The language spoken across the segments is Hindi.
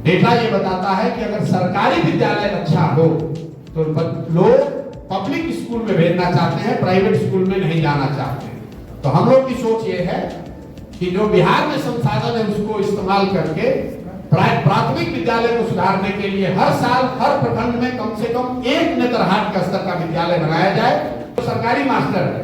डेटा ये बताता है कि अगर सरकारी विद्यालय अच्छा हो तो लोग पब्लिक स्कूल में भेजना चाहते हैं, प्राइवेट स्कूल में नहीं जाना चाहते हैं। तो हम लोग की सोच ये है कि जो बिहार में संसाधन है उसको इस्तेमाल करके प्राथमिक विद्यालय को सुधारने के लिए हर साल हर प्रखंड में कम से कम एक नेतरहाट का स्तर का विद्यालय बनाया जाए। तो सरकारी मास्टर है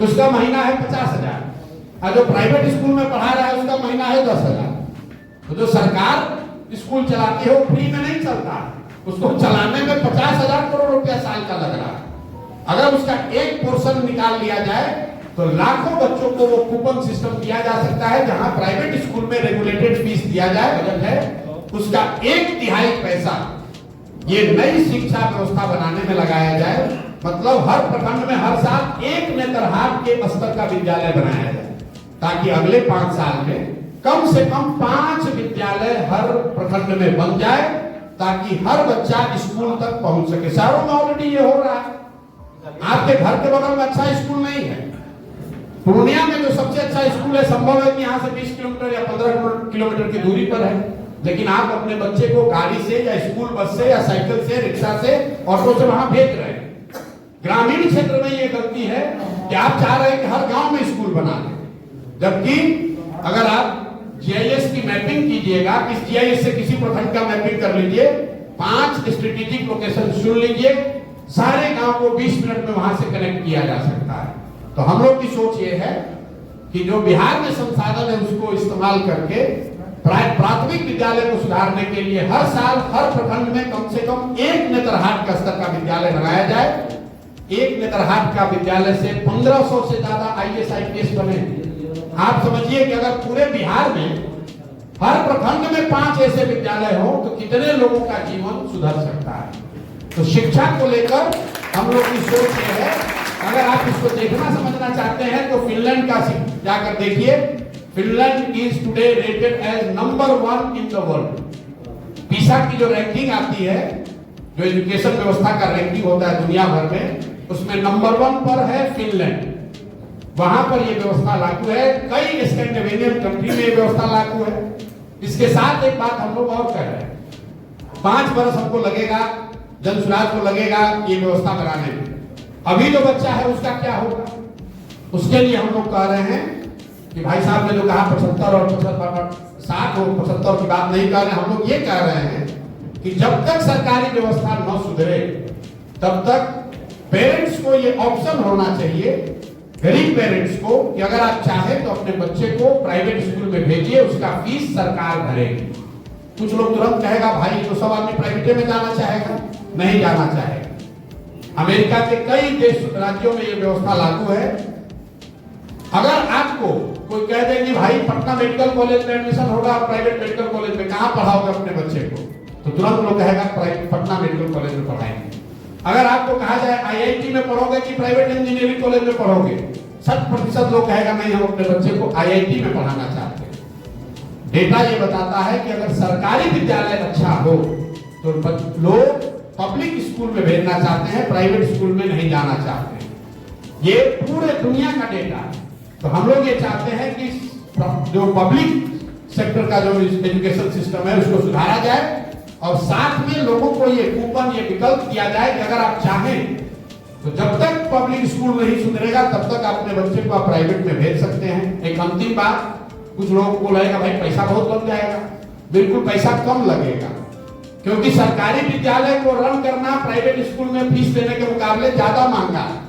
उसका महीना है 50,000 और जो प्राइवेट स्कूल में पढ़ा रहा है उसका महीना है 10,000। तो जो सरकार स्कूल चलाती है वो फ्री में नहीं चलता, उसको चलाने में 50,000 करोड़ रुपया साल का लग रहा है। अगर उसका एक पोर्शन निकाल लिया जाए तो लाखों बच्चों को वो कूपन सिस्टम दिया जा सकता है, जहां प्राइवेट स्कूल में रेगुलेटेड फीस दिया जाए, बजट है उसका 1/3 पैसा ये नई शिक्षा व्यवस्था बनाने में लगाया जाए। मतलब हर प्रखंड में हर साल एक नेतरहाट के स्तर का विद्यालय बनाया जाए, ताकि अगले 5 साल में कम से कम 5 विद्यालय हर प्रखंड में बन जाए, ताकि हर बच्चा स्कूल तक पहुंच सके। शहरों में ऑलरेडी ये हो रहा है। आपके घर के बगल में अच्छा स्कूल नहीं है, पूर्णिया में जो सबसे अच्छा स्कूल है संभव है कि यहाँ से 20 किलोमीटर या 15 किलोमीटर की दूरी पर है, लेकिन आप अपने बच्चे को गाड़ी से या स्कूल बस से या साइकिल से, रिक्शा से, ऑटो से वहां भेज रहे हैं। ग्रामीण क्षेत्र में ये गलती है कि आप चाह रहे हैं कि हर गांव में स्कूल बना दें, जबकि अगर आप जीआईएस की मैपिंग कीजिएगा, किस जीआईएस से किसी प्रखंड का मैपिंग कर लीजिए, 5 स्ट्रेटेजिक लोकेशन चुन लीजिए, सारे गांव को 20 मिनट में वहां से कनेक्ट किया जा सकता है। तो हम लोग की सोच ये है कि जो बिहार में संसाधन है उसको इस्तेमाल करके प्राथमिक विद्यालय को सुधारने के लिए हर साल हर प्रखंड में कम से कम एक नेतरहाट का स्तर का विद्यालय बनाया जाए। एक नेतरहाट का विद्यालय से 1500 से ज्यादा आईएएस आईपीएस बने। आप समझिए कि अगर पूरे बिहार में हर प्रखंड में 5 ऐसे विद्यालय हो तो कितने लोगों का जीवन सुधर सकता है। तो शिक्षा को लेकर हम लोग की सोच ये है, अगर आप इसको देखना समझना चाहते हैं तो फिनलैंड का जाकर देखिए। Finland is today rated as number 1 in the world. PISA की जो रैंकिंग आती है, जो एजुकेशन व्यवस्था का रैंकिंग होता है दुनिया भर में, उसमें नंबर 1 पर है फिनलैंड। वहां पर यह व्यवस्था लागू है। कई स्कैंडिनेवियन कंट्री में यह व्यवस्था लागू है। इसके साथ एक बात हम लोग और कह रहे हैं, 5 वर्ष हमको लगेगा, जन सुराज को लगेगा ये व्यवस्था बनाने में। अभी जो बच्चा है उसका क्या होगा, उसके लिए हम लोग कह रहे हैं कि भाई साहब ने जो कहा 75 और 60 और 75 की बात नहीं कर रहे। हम लोग ये कह रहे हैं कि जब तक सरकारी व्यवस्था न सुधरे तब तक पेरेंट्स को ये ऑप्शन होना चाहिए, गरीब पेरेंट्स को, कि अगर आप चाहें तो अपने बच्चे को प्राइवेट स्कूल में भेजिए, उसका फीस सरकार भरेगी। कुछ लोग तुरंत कहेगा भाई तो सब आदमी प्राइवेट में जाना चाहेगा, नहीं जाना चाहेगा। अमेरिका के कई राज्यों में यह व्यवस्था लागू है। अगर आपको कोई कह दे कि भाई पटना मेडिकल कॉलेज में एडमिशन होगा, प्राइवेट मेडिकल कॉलेज में कहां पढ़ाओगे अपने बच्चे को, तो तुरंत लोग कहेगा पटना मेडिकल कॉलेज में पढ़ाएंगे। अगर आपको कहा जाए आईआईटी में पढ़ोगे कि प्राइवेट इंजीनियरिंग कॉलेज में पढ़ोगे, 60% लोग कहेगा नहीं, हम अपने बच्चे को आईआईटी में पढ़ाना चाहते हैं। डेटा ये बताता है कि अगर सरकारी विद्यालय अच्छा हो तो लोग पब्लिक स्कूल में भेजना चाहते हैं, प्राइवेट स्कूल में नहीं जाना चाहते हैं। ये पूरे दुनिया का डेटा है। तो हम लोग ये चाहते हैं कि जो पब्लिक सेक्टर का जो एजुकेशन सिस्टम है उसको सुधारा जाए, और साथ में लोगों को ये कूपन, ये विकल्प दिया जाए कि अगर आप चाहें तो जब तक पब्लिक स्कूल नहीं सुधरेगा तब तक अपने बच्चे को आप प्राइवेट में भेज सकते हैं। एक अंतिम बात, कुछ लोगों को लगेगा भाई पैसा बहुत लग जाएगा। बिल्कुल पैसा कम लगेगा, क्योंकि सरकारी विद्यालय को रन करना प्राइवेट स्कूल में फीस देने के मुकाबले ज्यादा महंगा है।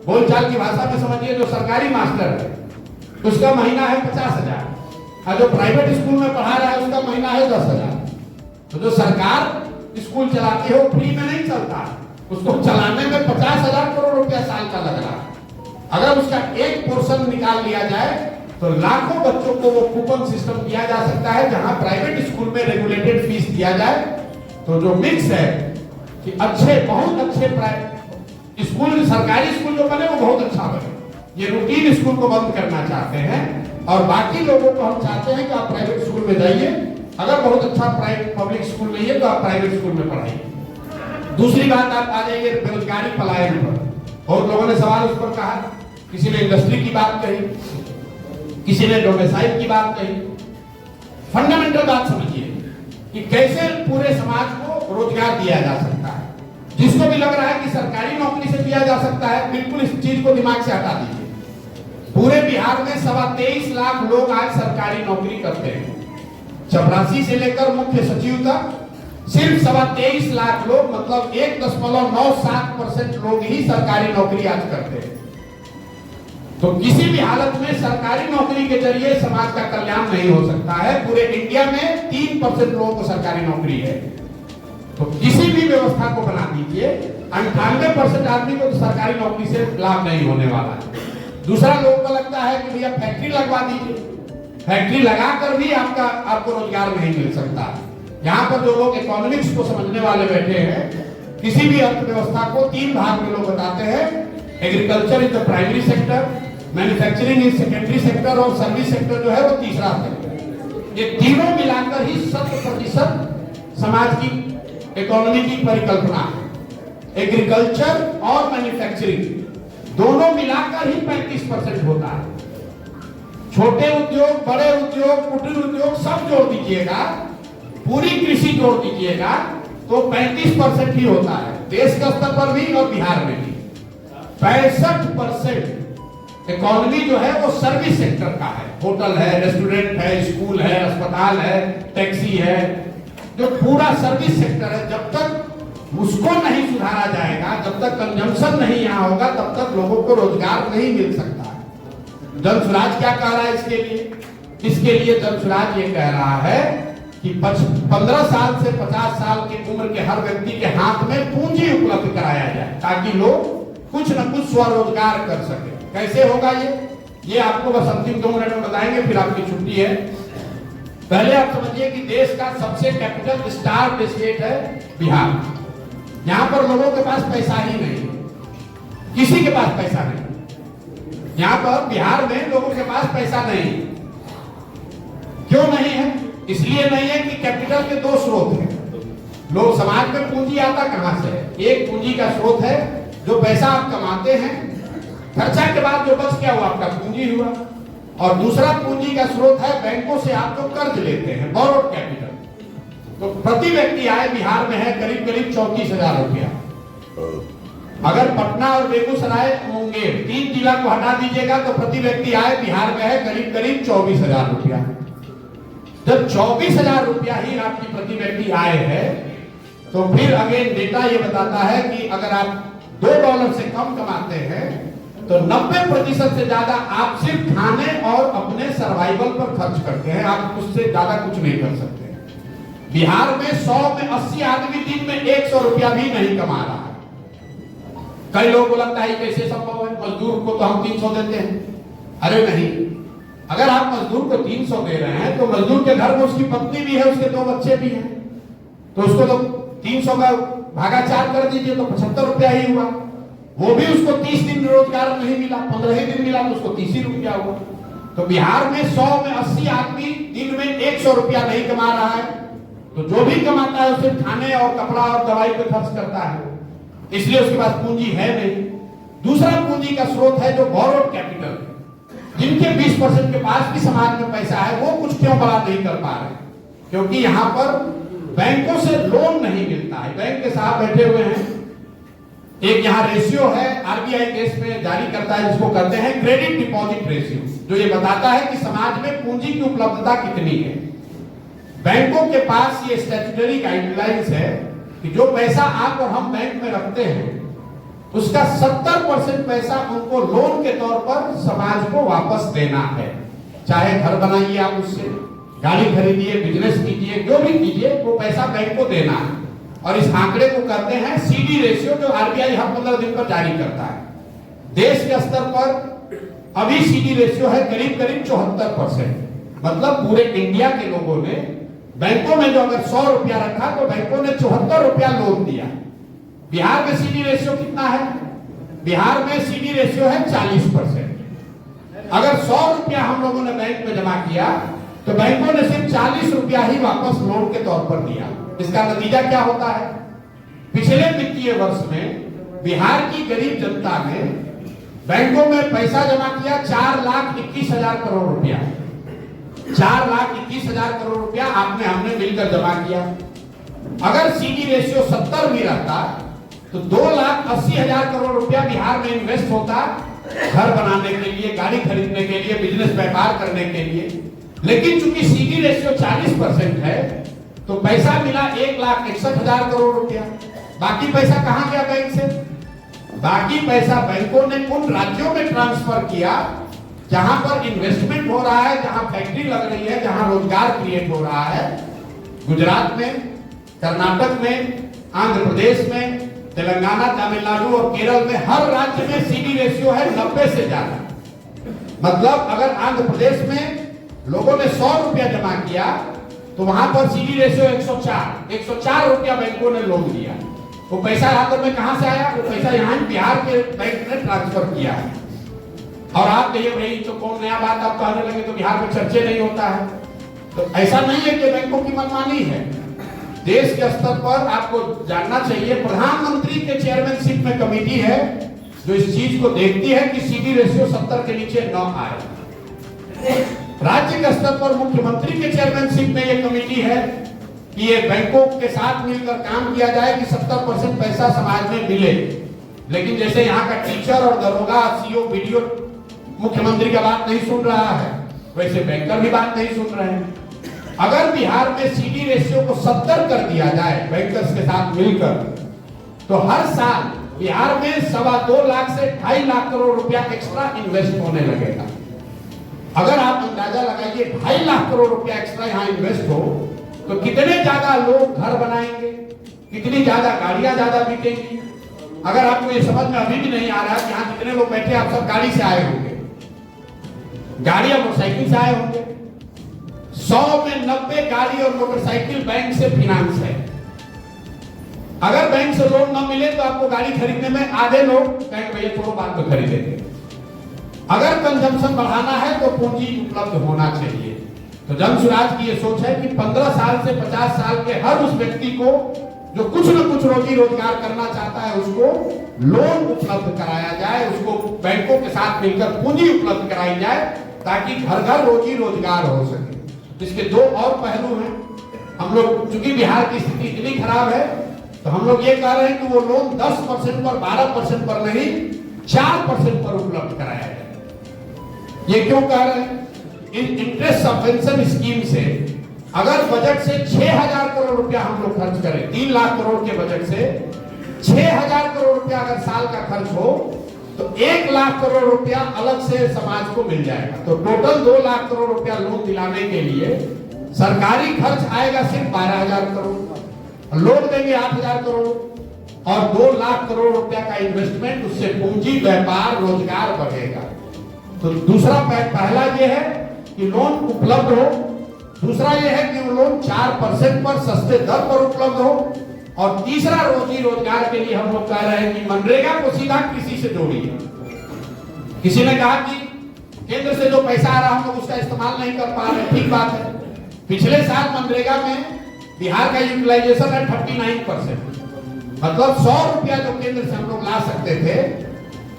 बोलचाल की भाषा में समझिए, जो सरकारी मास्टर है उसका महीना है 50,000 और जो प्राइवेट स्कूल में पढ़ा रहा है उसका महीना है 10,000। तो जो सरकार स्कूल चलाती है वो फ्री में नहीं चलता, उसको चलाने में 50,000 करोड़ रुपया साल का लग रहा है। अगर उसका एक पोर्शन निकाल लिया जाए तो लाखों बच्चों को वो कूपन सिस्टम दिया जा सकता है, जहां प्राइवेट स्कूल में रेगुलेटेड फीस दिया जाए। तो जो मिक्स है कि अच्छे, बहुत अच्छे स्कूल, सरकारी स्कूल जो बने वो बहुत अच्छा बने। ये रूटीन स्कूल को बंद करना चाहते हैं, और बाकी लोगों को हम चाहते हैं कि आप प्राइवेट स्कूल में जाइए। अगर बहुत अच्छा पब्लिक स्कूल नहीं है तो आप प्राइवेट स्कूल में पढ़ाइए। दूसरी बात, आप आ जाइए बेरोजगारी पलायन पर। बहुत लोगों ने सवाल उस पर कहा, किसी ने इंडस्ट्री की बात कही, किसी ने डोमेसाइल की बात कही। फंडामेंटल बात समझिए, कि कैसे पूरे समाज को रोजगार दिया जा सकता है। जिसको भी लग रहा है कि सरकारी नौकरी से दिया जा सकता है, बिल्कुल इस चीज को दिमाग से हटा दीजिए। पूरे बिहार में 23.25 लाख लोग आज सरकारी नौकरी करते हैं। चपरासी से लेकर मुख्य सचिव तक सिर्फ 23.25 लाख लोग, मतलब 1.97% लोग ही सरकारी नौकरी आज करते हैं। तो किसी भी हालत में सरकारी नौकरी के जरिए समाज का कल्याण नहीं हो सकता है। पूरे इंडिया में 3% लोगों को सरकारी नौकरी है। तो किसी भी व्यवस्था को बना दीजिए, 98% आदमी को तो सरकारी नौकरी से लाभ नहीं होने वाला है। दूसरा, लोगों को लगता है कि भैया फैक्ट्री लगवा दीजिए, फैक्ट्री लगाकर भी आपको रोजगार नहीं मिल सकता। यहाँ पर जो लोग इकोनॉमिक्स को समझने वाले बैठे हैं, किसी भी अर्थव्यवस्था को 3 भाग में लोग बताते हैं। Agriculture is the primary sector, manufacturing is secondary sector और सर्विस सेक्टर जो है वो तीसरा सेक्टर। ये तीनों मिलाकर ही 100% समाज की इकोनॉमी की परिकल्पना है। एग्रीकल्चर और मैन्युफैक्चरिंग दोनों मिलाकर ही 35% होता है। छोटे उद्योग, बड़े उद्योग, कुटीर उद्योग सब जोड़ दीजिएगा, पूरी कृषि जोड़ दीजिएगा तो 35% ही होता है। देश के स्तर पर भी और बिहार में भी 65% इकोनॉमी जो है वो सर्विस सेक्टर का है। होटल है, रेस्टोरेंट है, स्कूल है, अस्पताल है, टैक्सी है, जो पूरा सर्विस सेक्टर है। जब तक उसको नहीं सुधारा जाएगा, जब तक कंजम्पशन नहीं यहाँ होगा, तब तक लोगों को रोजगार नहीं मिल सकता है। जन स्वराज क्या कह रहा है इसके लिए? इसके लिए जन स्वराज ये कह रहा है कि 15 साल से 50 साल की उम्र के हर व्यक्ति के हाथ में पूंजी उपलब्ध कराया जाए, ताकि लोग कुछ न कुछ स्वरोजगार कर सके। कैसे होगा ये आपको बस अंतिम 2 मिनट में बताएंगे, फिर आपकी छुट्टी है। पहले आप समझिए कि देश का सबसे कैपिटल स्टार्व स्टेट है बिहार। यहाँ पर लोगों के पास पैसा ही नहीं, किसी के पास पैसा नहीं। यहाँ पर बिहार में लोगों के पास पैसा नहीं। क्यों नहीं है? इसलिए नहीं है कि कैपिटल के 2 स्रोत हैं। लोग समाज में पूंजी आता कहां से है? एक पूंजी का स्रोत है जो पैसा आप कमाते हैं, खर्चा के बाद जो बच गया वो आपका पूंजी हुआ। और दूसरा पूंजी का स्रोत है बैंकों से आप जो कर्ज लेते हैं, बोरोड कैपिटल। तो प्रति व्यक्ति आय बिहार में है करीब 34,000 रुपया। अगर पटना और बेगूसराय, मुंगेर 3 जिला को हटा दीजिएगा तो प्रति व्यक्ति आय बिहार में है करीब 24,000 रुपया। जब 24,000 रुपया ही आपकी प्रति व्यक्ति आय है, तो फिर अगेन डेटा ये बताता है कि अगर आप $2 से कम कमाते हैं तो 90% से ज्यादा आप सिर्फ खाने और अपने सर्वाइवल पर खर्च करते हैं। आप उससे ज्यादा कुछ नहीं कर सकते। बिहार में 100 में 80 आदमी दिन में 100 रुपया भी नहीं कमा रहा है। कई लोगों को लगता है कैसे संभव है, मजदूर को तो हम 300 देते हैं। अरे नहीं, अगर आप मजदूर को 300 दे रहे हैं तो मजदूर के घर में उसकी पत्नी भी है, उसके 2 बच्चे भी हैं, तो उसको तो 300 का भागा 4 कर दीजिए तो 75 रुपया ही हुआ। वो भी उसको 30 दिन रोजगार नहीं मिला, 15 ही दिन मिला तो उसको 30 ही रुपया हुआ। तो बिहार में 100 में 80 आदमी दिन में 100 रुपया नहीं कमा रहा है, तो जो भी कमाता है उसे खाने और कपड़ा और दवाई पे खर्च करता है, इसलिए उसके पास पूंजी है नहीं। दूसरा पूंजी का स्रोत है जो बोरोड कैपिटल, जिनके 20% के पास भी समाज में पैसा है, वो कुछ क्यों बड़ा नहीं कर पा रहे? क्योंकि यहाँ पर बैंकों से लोन नहीं मिलता है। बैंक के साथ बैठे हुए हैं, एक यहाँ रेशियो है आरबीआई देश में जारी करता है, जिसको कहते हैं क्रेडिट डिपॉजिट रेशियो, जो ये बताता है कि समाज में पूंजी की उपलब्धता कितनी है। बैंकों के पास ये स्टैट्यूटरी गाइडलाइंस है कि जो पैसा आप और हम बैंक में रखते हैं उसका 70% पैसा उनको लोन के तौर पर समाज को वापस देना है। चाहे घर बनाइए आप उससे, गाड़ी खरीदिए, बिजनेस कीजिए, जो भी कीजिए, वो पैसा बैंक को देना है। और इस आंकड़े को कहते हैं सीडी रेशियो, जो आरबीआई हर 15 दिन पर जारी करता है। देश के स्तर पर अभी सीडी रेशियो है करीब 74%। मतलब पूरे इंडिया के लोगों ने बैंकों में जो अगर 100 रुपया रखा तो बैंकों ने 74 रुपया लोन दिया। बिहार में सीडी रेशियो कितना है? बिहार में सीडी रेशियो है 40%। अगर 100 रुपया हम लोगों ने बैंक में जमा किया तो बैंकों ने सिर्फ 40 रुपया ही वापस लोन के तौर पर दिया। इसका नतीजा क्या होता है? पिछले वित्तीय वर्ष में बिहार की गरीब जनता ने बैंकों में पैसा जमा किया 4,21,000 करोड़ रुपया। 4,21,000 करोड़ रुपया आपने हमने मिलकर जमा किया। अगर CD रेशियो 70 भी रहता तो 2,80,000 करोड़ रुपया बिहार में इन्वेस्ट होता, घर बनाने के लिए, गाड़ी खरीदने के लिए, बिजनेस व्यापार करने के लिए। लेकिन चूंकि CD रेशियो 40% है तो पैसा मिला 1,61,000 करोड़ रुपया। बाकी पैसा कहां गया बैंक से? बाकी पैसा बैंकों ने उन राज्यों में ट्रांसफर किया जहां पर इन्वेस्टमेंट हो रहा है, जहां फैक्ट्री लग रही है, जहां रोजगार क्रिएट हो रहा है। गुजरात में, कर्नाटक में, आंध्र प्रदेश में, तेलंगाना, तमिलनाडु और केरल में हर राज्य में CD रेशियो है 90 से ज्यादा। मतलब अगर आंध्र प्रदेश में लोगों ने 100 रुपया जमा किया तो वहां पर CD रेशियो 104 रुपया बैंकों ने लोन दिया। वो पैसा आंध्र में कहां से आया? वो पैसा यहाँ बिहार के बैंक ने ट्रांसफर किया है। और आप कहिए भाई तो कौन नया बात आप कहने लगे तो बिहार में चर्चे नहीं होता है। तो ऐसा नहीं है कि बैंकों की मनमानी है। देश के स्तर पर आपको जानना चाहिए, प्रधानमंत्री के चेयरमैनशिप में कमेटी है जो इस चीज को देखती है कि CD रेशियो 70 के नीचे न आए। राज्य के स्तर पर मुख्यमंत्री के चेयरमैनशिप में यह कमेटी है कि ये बैंकों के साथ मिलकर काम किया जाए कि 70% पैसा समाज में मिले। लेकिन जैसे यहाँ का टीचर और दरोगा, CO, BDO मुख्यमंत्री का बात नहीं सुन रहा है, वैसे बैंकर भी बात नहीं सुन रहे हैं। अगर बिहार में CD रेशियो को 70 कर दिया जाए बैंकर्स के साथ मिलकर, तो हर साल बिहार में 2.25 लाख से 2.5 लाख करोड़ रुपया एक्स्ट्रा इन्वेस्ट होने लगेगा। अगर आप अंदाजा लगाइए 2.5 लाख करोड़ रुपया एक्स्ट्रा यहाँ इन्वेस्ट हो तो कितने ज्यादा लोग घर बनाएंगे, कितनी ज्यादा गाड़ियां ज्यादा बिकेंगी। अगर आपको ये समझ में अभी भी नहीं आ रहा कि यहाँ कितने लोग बैठे, आप सब गाड़ी से आए होंगे, गाड़ी और मोटरसाइकिल से आए होंगे। 100 में 90 गाड़ी और मोटरसाइकिल बैंक से फिनांस है। अगर बैंक से लोन न मिले तो आपको गाड़ी खरीदने में आधे लोग कहेंगे भैया थोड़ा बात तो खरीदेंगे। अगर कंजम्पशन बढ़ाना है तो पूंजी उपलब्ध होना चाहिए। तो जन स्वराज की ये सोच है कि 15 साल से 50 साल के हर उस व्यक्ति को जो कुछ न कुछ रोजी रोजगार करना चाहता है उसको लोन उपलब्ध कराया जाए, उसको बैंकों के साथ मिलकर पूंजी उपलब्ध कराई जाए ताकि घर घर रोजी रोजगार हो सके। इसके दो और पहलू हैं। हम लोग चूंकि बिहार की स्थिति इतनी खराब है तो हम लोग ये कह रहे हैं कि वो लोन 10% पर, 12% पर नहीं 4% पर उपलब्ध कराया जाए। ये क्यों कह रहे हैं? इंटरेस्ट सबवेंशन स्कीम से अगर बजट से 6,000 करोड़ रुपया हम लोग खर्च करें, 3 लाख करोड़ के बजट से 6,000 करोड़ रुपया अगर साल का खर्च हो तो 1 लाख करोड़ रुपया अलग से समाज को मिल जाएगा। तो टोटल 2 लाख करोड़ रुपया लोन दिलाने के लिए सरकारी खर्च आएगा सिर्फ 12,000 करोड़, लोन देंगे 8,000 करोड़ और 2 लाख करोड़ रुपया का इन्वेस्टमेंट, उससे पूंजी, व्यापार, रोजगार बढ़ेगा। तो दूसरा पहला ये है कि लोन उपलब्ध हो, दूसरा ये है कि वो लोन 4% पर सस्ते दर पर उपलब्ध हो, और तीसरा रोजी रोजगार के लिए हम लोग कह रहे हैं कि मनरेगा को सीधा कृषि से जोड़िए। किसी ने कहा कि केंद्र से जो पैसा आ रहा हम लोग उसका इस्तेमाल नहीं कर पा रहे, ठीक बात है। पिछले साल मनरेगा में बिहार का यूटिलाइजेशन है 39%, मतलब 100 रुपया जो केंद्र से हम लोग ला सकते थे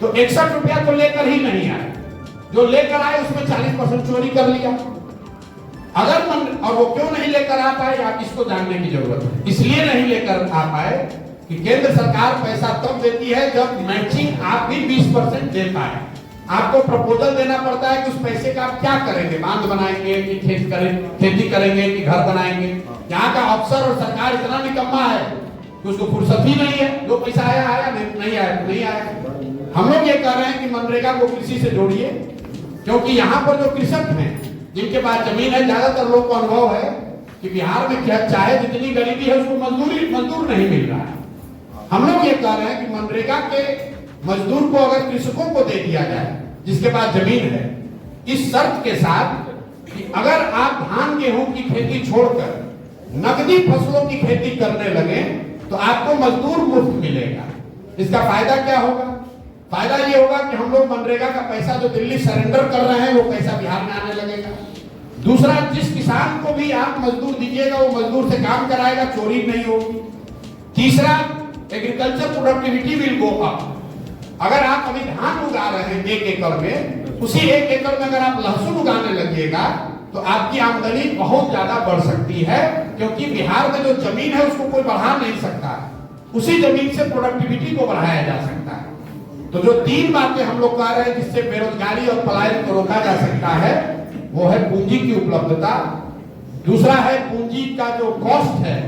तो 61 रुपया तो लेकर ही नहीं आए, जो लेकर आए उसमें 40% चोरी कर लिया। अगर और वो क्यों नहीं लेकर आ पाए, आप इसको जानने की जरूरत है। इसलिए नहीं लेकर आ पाए कि केंद्र सरकार पैसा तब देती है जब मैचिंग आप भी 20% दे पाए। आपको प्रपोजल देना पड़ता है कि उस पैसे का आप क्या करेंगे, बांध बनाएंगे कि खेती करेंगे कि घर बनाएंगे। यहाँ का अफसर और सरकार इतना निकम्मा है कि उसको फुर्सत ही नहीं है, जो पैसा आया आया, नहीं आया तो नहीं आया। हम लोग ये कह रहे हैं कि मनरेगा को कृषि से जोड़िए, क्योंकि यहाँ पर जो कृषक हैं जिनके पास जमीन है, ज्यादातर लोग को अनुभव है कि बिहार में चाहे जितनी गरीबी है उसको मजदूर नहीं मिल रहा है। हम लोग ये कह रहे हैं कि मनरेगा के मजदूर को अगर कृषकों को दे दिया जाए जिसके पास जमीन है, इस शर्त के साथ कि अगर आप धान गेहूं की खेती छोड़कर नकदी फसलों की खेती करने लगे तो आपको मजदूर मुफ्त मिलेगा। इसका फायदा क्या होगा? फायदा ये होगा कि हम लोग मनरेगा का पैसा जो दिल्ली सरेंडर कर रहे हैं वो पैसा बिहार में आने लगेगा। दूसरा, जिस किसान को भी आप मजदूर दीजिएगा वो मजदूर से काम कराएगा, चोरी नहीं होगी। तीसरा, agriculture productivity will go up. अगर आप अभी धान उगा रहे हैं 1 एकड़ में, उसी 1 एकड़ में अगर आप लहसुन उगाने लगिएगा तो आपकी आमदनी बहुत ज्यादा बढ़ सकती है, क्योंकि बिहार में जो जमीन है उसको कोई बढ़ा नहीं सकता, उसी जमीन से प्रोडक्टिविटी को बढ़ाया जा सकता है। तो जो 3 बातें हम लोग कह रहे हैं जिससे बेरोजगारी और पलायन को रोका जा सकता है, वो है पूंजी की उपलब्धता, दूसरा है पूंजी का जो कॉस्ट है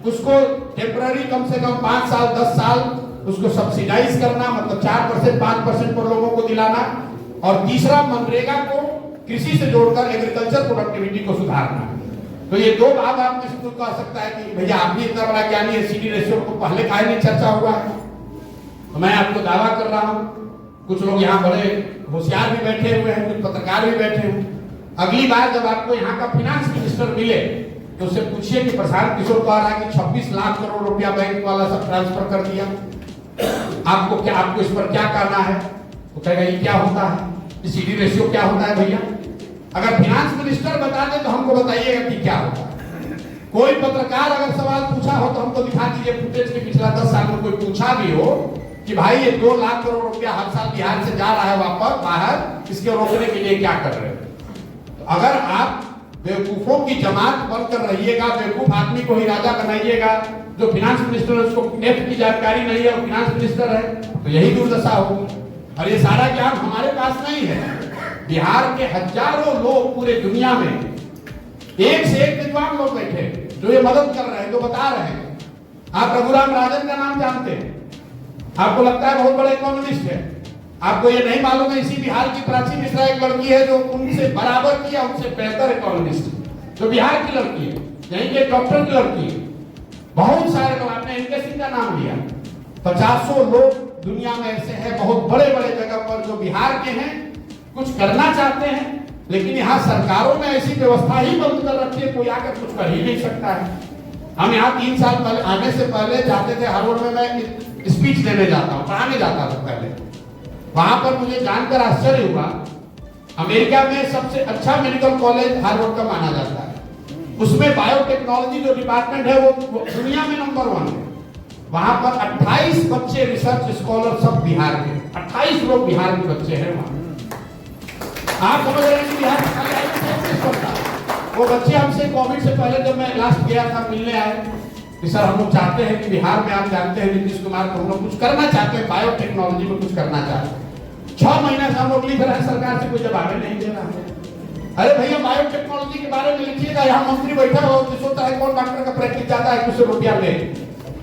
उसको टेम्पररी कम से कम 5 साल 10 साल उसको सब्सिडाइज करना, मतलब 4% 5% पर लोगों को दिलाना, और तीसरा मनरेगा को कृषि से जोड़कर एग्रीकल्चर प्रोडक्टिविटी को सुधारना। तो ये 2 बात आप में से कोई कह सकता है कि भैया आप भी इतना बड़ा ज्ञानी है, सीडी रेशियो को पहले काहे नहीं चर्चा हुआ है। तो मैं आपको दावा कर रहा हूं, कुछ लोग यहाँ बड़े होशियार भी बैठे हुए हैं, कुछ पत्रकार भी बैठे हुए, अगली बार जब आपको यहाँ का फाइनेंस मिनिस्टर मिले तो उससे पूछिए कि प्रशांत किशोर कह रहा है कि 26 लाख करोड़ रुपया बैंक वाला सब ट्रांसफर कर दिया, आपको इस पर क्या करना है? तो कहेगा ये क्या होता है, सीडी रेशियो क्या होता है भैया? अगर फाइनेंस मिनिस्टर बता दे तो हमको बताइएगा कि क्या होता है। कोई पत्रकार अगर सवाल पूछा हो तो हमको दिखा दीजिए फुटेज के पिछला 10 साल में कोई पूछा भी हो कि भाई ये 2 लाख करोड़ रुपया हर साल बिहार से जा रहा है वापस बाहर, इसके रोकने के लिए क्या कर रहे हो? तो अगर आप बेवकूफों की जमात बनकर रहिएगा, बेवकूफ आदमी को ही राजा बनाइएगा, जो फाइनेंस मिनिस्टर है उसको एफ की जानकारी नहीं है और फाइनेंस मिनिस्टर है, तो यही दुर्दशा होगी। और ये सारा ज्ञान हमारे पास नहीं है, बिहार के हजारों लोग पूरे दुनिया में एक से एक विद्वान लोग बैठे जो ये मदद कर रहे हैं, जो बता रहे हैं। आप रघुराम राजन का नाम जानते हैं, आपको लगता है बहुत बड़े इकोनॉमिस्ट है, आपको ये नहीं मालूम है इसी बिहार की प्राची मिश्रा एक लड़की है जो उनसे बराबर किया, उनसे बेहतर इकोनॉमिस्ट, जो बिहार की लड़की है, यहीं के डॉक्टर की लड़की है। बहुत सारे लोग, आपने इनके सिंह का नाम लिया, 50 लोग दुनिया में ऐसे हैं बहुत बड़े बड़े जगह पर जो बिहार के हैं, कुछ करना चाहते हैं, लेकिन यहाँ सरकारों ने ऐसी व्यवस्था ही बंद कर रखी है, कोई आकर कुछ कर ही नहीं सकता है। हम यहाँ 3 साल पहले आने से पहले जाते थे हार्वर्ड में, मैं स्पीच देने जाता हूँ, पढ़ाने जाता था पहले। वहां पर मुझे जानकर आश्चर्य हुआ, अमेरिका में सबसे अच्छा मेडिकल कॉलेज हार्वर्ड का माना जाता है, उसमें बायोटेक्नोलॉजी जो डिपार्टमेंट है वो दुनिया में नंबर 1 है। वहां पर 28 बच्चे रिसर्च स्कॉलर सब बिहार के, 28 लोग बिहार के बच्चे हैं वहां। आप समझ रहे हैं कि बिहार वो बच्चे हमसे कोविड से पहले जब मैं लास्ट गया था मिलने आए कि सर हम लोग चाहते हैं कि बिहार में, आप जानते हैं नीतीश कुमार को हम लोग कुछ करना चाहते हैं, बायोटेक्नोलॉजी में कुछ करना चाहते हैं। 6 महीने से हम लोग लिख रहे हैं, सरकार से कोई जवाब नहीं दे रहा है। अरे भैया बायोटेक्नोलॉजी के बारे में लिखिएगा, यहाँ मंत्री बैठा हो जो सोचता है कौन डॉक्टर का प्रैक्टिस जाता है कुछ रुपया ले,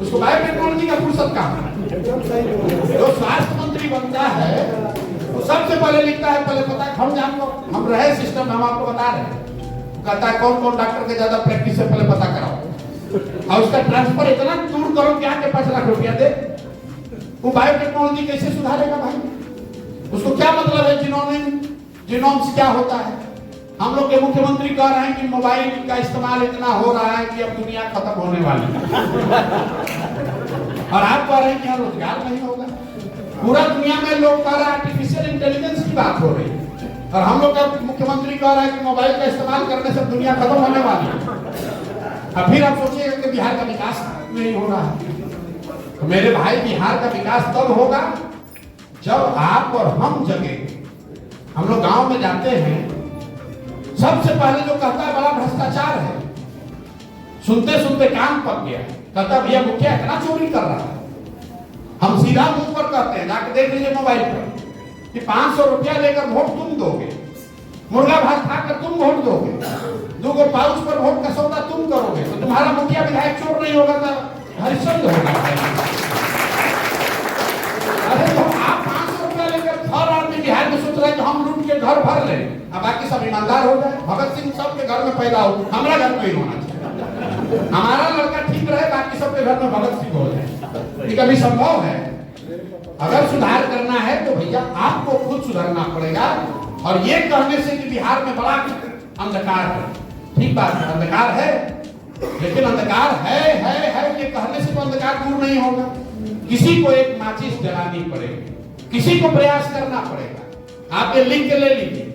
उसको बायोटेक्नोलॉजी का फुर्सत कहाँ है? जो स्वास्थ्य मंत्री बनता है वो सबसे पहले लिखता है, पहले पता है, हम जानते हम रहे सिस्टम, हम आपको बता रहे हैं, कहता है कौन कौन डॉक्टर के ज्यादा प्रैक्टिस है पहले पता कराओ, और उसका ट्रांसफर इतना दूर करो कि आके 5 लाख रुपया दे। वो बायोटेक्नोलॉजी कैसे सुधारेगा भाई? उसको क्या मतलब है जीनोम्स क्या होता है? हम लोग के मुख्यमंत्री कह रहे हैं कि मोबाइल का इस्तेमाल इतना हो रहा है कि अब दुनिया खत्म होने वाली है और आप कह रहे हैं कि रोजगार नहीं होगा। पूरा दुनिया में लोग कह रहे हैं आर्टिफिशियल इंटेलिजेंस की बात हो रही है, और हम लोग का मुख्यमंत्री कह रहा है कि मोबाइल का इस्तेमाल करने से दुनिया खत्म होने वाली है। अब फिर आप सोचिएगा कि बिहार का विकास नहीं हो रहा है। तो मेरे भाई, बिहार का विकास तब होगा जब आप और हम जगे। हम लोग गांव में जाते हैं, सबसे पहले जो कहता है बड़ा भ्रष्टाचार है, सुनते सुनते कान पक गया, कहता भैया मुखिया इतना चोरी कर रहा है। हम सीधा मुंह पर कहते हैं, जाके देख लीजिए मोबाइल पर कि 500 रुपया लेकर वोट तुम दोगे, मुर्गा भात खाकर तुम वोट दोगे, 2 पाउच पर वोट का सौदा तुम करोगे, तो तुम्हारा मुखिया विधायक चोर नहीं होगा तो हरिश्चंद्र होगा। अरे तो आप 500 रुपया लेकर हर आदमी बिहार में सोच रहा है कि हम लूट के घर भर ले, अब बाकी सब ईमानदार हो जाए। भगत सिंह सबके घर में पैदा हो, हमारा घर में ही होना चाहिए, हमारा लड़का ठीक रहे, बाकी सबके घर में भगत सिंह हो जाए। ये कभी संभव है? अगर सुधार करना है तो भैया आपको खुद सुधरना पड़ेगा। और ये कहने से कि बिहार में बड़ा अंधकार है, ठीक बात है, अंधकार है, लेकिन अंधकार है ये कहने से तो अंधकार दूर नहीं होगा। किसी को एक माचिस जलानी पड़ेगी, किसी को प्रयास करना पड़ेगा। आप ये लिख के ले लीजिए।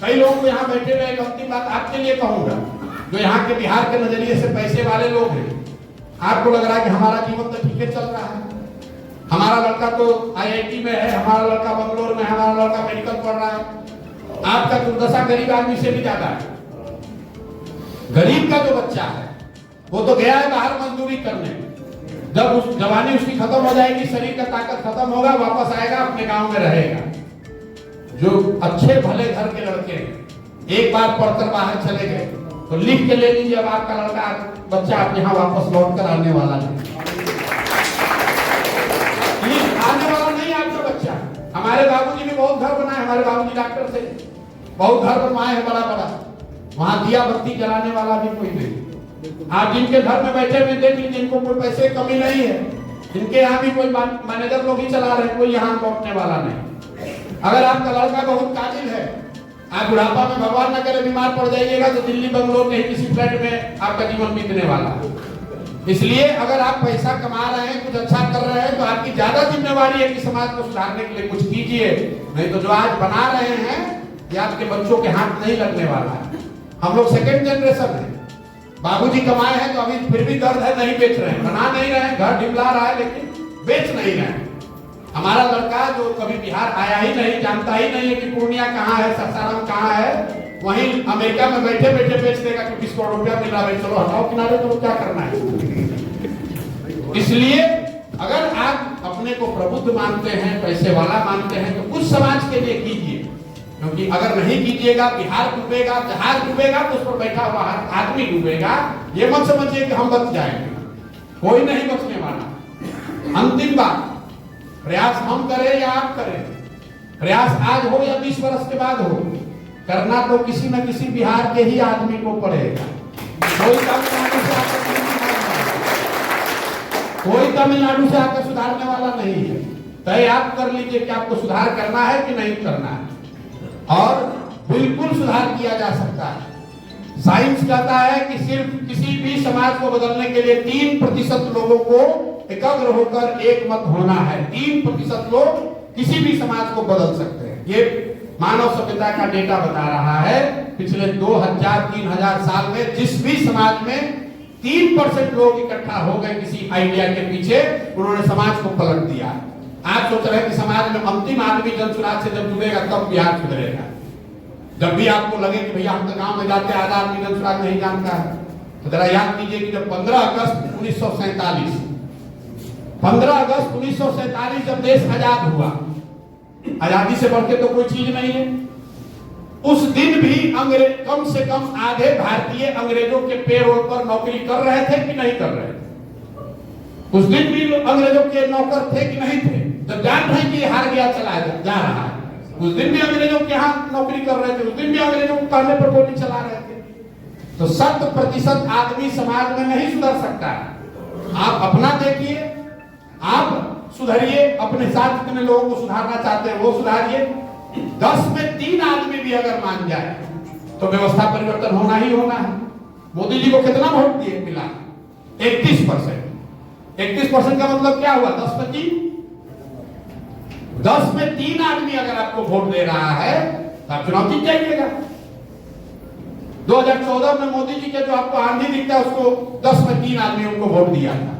कई लोग यहाँ बैठे हुए, एक अंतिम बात आपके लिए कहूंगा, जो यहाँ के बिहार के नजरिए से पैसे वाले लोग हैं, आपको लग रहा है कि हमारा जीवन तो ठीक चल रहा है, हमारा लड़का तो IIT में है, हमारा लड़का बंगलोर में, हमारा लड़का मेडिकल पढ़ रहा है। आपका दुर्दशा गरीब आदमी से भी ज्यादा है। गरीब का जो बच्चा है वो तो गया है बाहर मजदूरी करने, जब उस जवानी उसकी खत्म हो जाएगी, शरीर का ताकत खत्म होगा, वापस आएगा अपने गांव में रहेगा। जो अच्छे भले घर के लड़के एक बार पढ़कर बाहर चले गए तो लिख के ले लीजिए, अब आपका लड़का बच्चा आप यहाँ वापस लौट कर आने वाला नहीं, आने वाला नहीं आपका बच्चा। हमारे बाबूजी ने बहुत घर बनाए, हमारे बाबूजी डॉक्टर थे, बहुत घर बनवाए हैं बड़ा बड़ा, वहां दिया बत्ती जलाने वाला भी कोई नहीं। आप जिनके घर में बैठे हुए देख लीजिए, जिनको कोई पैसे की कमी नहीं है, जिनके यहाँ भी कोई मैनेजर लोग ही चला रहे हैं, कोई यहाँ लौटने वाला नहीं। अगर आपका लड़का बहुत काबिल है, आप बुढ़ापा में भगवान न करे बीमार पड़ जाइएगा तो दिल्ली बंगलोर के किसी फ्लैट में आपका जीवन बीतने वाला है। इसलिए अगर आप पैसा कमा रहे हैं, कुछ अच्छा कर रहे हैं, तो आपकी ज्यादा जिम्मेवारी है कि समाज को सुधारने के लिए कुछ कीजिए, नहीं तो जो आज बना रहे हैं ये आपके बच्चों के हाथ नहीं लगने वाला है। हम लोग सेकेंड जनरेशन है, बाबूजी कमाए हैं तो अभी फिर भी दर्द है, नहीं बेच रहे हैं, बना नहीं रहे हैं, घर ढिमला रहा है लेकिन बेच नहीं रहे हैं। हमारा लड़का जो कभी बिहार आया ही नहीं, जानता ही नहीं है कि पूर्णिया कहाँ है, सासाराम कहाँ है, वहीं अमेरिका में बैठे बैठे बेच देगा कि 20 करोड़ रुपया मिल रहा है, चलो हटाओ किनारे, तो क्या करना है। इसलिए अगर आप अपने को प्रबुद्ध मानते हैं, पैसे वाला मानते हैं, तो कुछ समाज के लिए कीजिए, क्योंकि अगर नहीं कीजिएगा बिहार डूबेगा, जहाज डूबेगा तो उस पर बैठा हुआ आदमी डूबेगा। ये मत समझिए कि हम बच जाएंगे, कोई नहीं बचने वाला। अंतिम बात, प्रयास हम करें या आप करें, प्रयास आज हो या 20 वर्ष के बाद हो, करना तो किसी न किसी बिहार के ही आदमी को पड़ेगा। कोई तमिलनाडु से आकर सुधारने वाला नहीं है। तय आप कर लीजिए कि आपको सुधार करना है कि नहीं करना है, और बिल्कुल सुधार किया जा सकता है। साइंस कहता है कि सिर्फ किसी भी समाज को बदलने के लिए 3% लोगों को एकाग्र होकर एक मत होना है। 3% लोग किसी भी समाज को बदल सकते हैं। ये मानव सभ्यता का डेटा बता रहा है। पिछले 2000-3000 साल में जिस भी समाज में 3% लोग इकट्ठा हो गए किसी आइडिया के पीछे, उन्होंने समाज को पलट दिया। आप सोच रहे हैं कि समाज में अंतिम आदमी जनसुराज से जब जुड़ेगा तब बिहार सुधरेगा। जब भी आपको लगे कि भैया हम तो गांव में जाते आधा आदमी जनसुराज नहीं जानता है, तो जरा याद कीजिए कि जब 15 अगस्त 1947 जब देश आजाद हुआ, आजादी से बढ़ के तो कोई चीज नहीं है। उस दिन भी अंग्रेज कम से कम आधे भारतीय अंग्रेजों के पेरोल पर नौकरी कर रहे थे कि नहीं कर रहे थे? उस दिन भी अंग्रेजों के नौकर थे कि नहीं थे? जब जान रहे कि हार गया चला जा रहा है, उस दिन भी अंग्रेजों के यहाँ नौकरी कर रहे थे, उस दिन भी अंग्रेजों को कहने पर गोली चला रहे थे। तो 100% आदमी समाज में नहीं सुधर सकता है। आप अपना देखिए, आप सुधरिए, अपने साथ कितने लोगों को सुधारना चाहते हैं वो सुधारिए। 10 में 3 आदमी भी अगर मान जाए तो व्यवस्था परिवर्तन होना ही होना है। मोदी जी को कितना वोट दिए मिला? 31%। 31% का मतलब क्या हुआ? 10 में 3। 10 में 3 आदमी अगर आपको वोट दे रहा है तो आप चुनाव जीत जाइएगा। 2014 में मोदी जी के जो आपको आंधी दिखता है उसको 10 में 3 आदमी उनको वोट दिया था।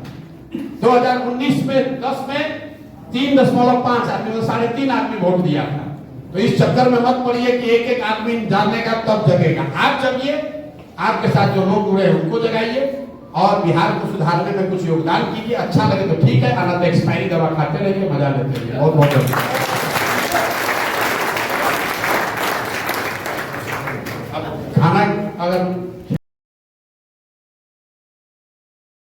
2019 में 10 में 3.5 आदमी, 3.5 आदमी वोट दिया था। तो इस चक्कर में मत पड़िए कि एक एक आदमी जानेगा तब जगेगा। आप जगिए, आपके साथ जो लोग जुड़े हैं उनको जगाइए और बिहार को सुधारने में कुछ योगदान कीजिए। अच्छा लगे तो ठीक है, अनंत एक्सपायरी दवा खाते रहिए, मजा लेते रहिए। बहुत बहुत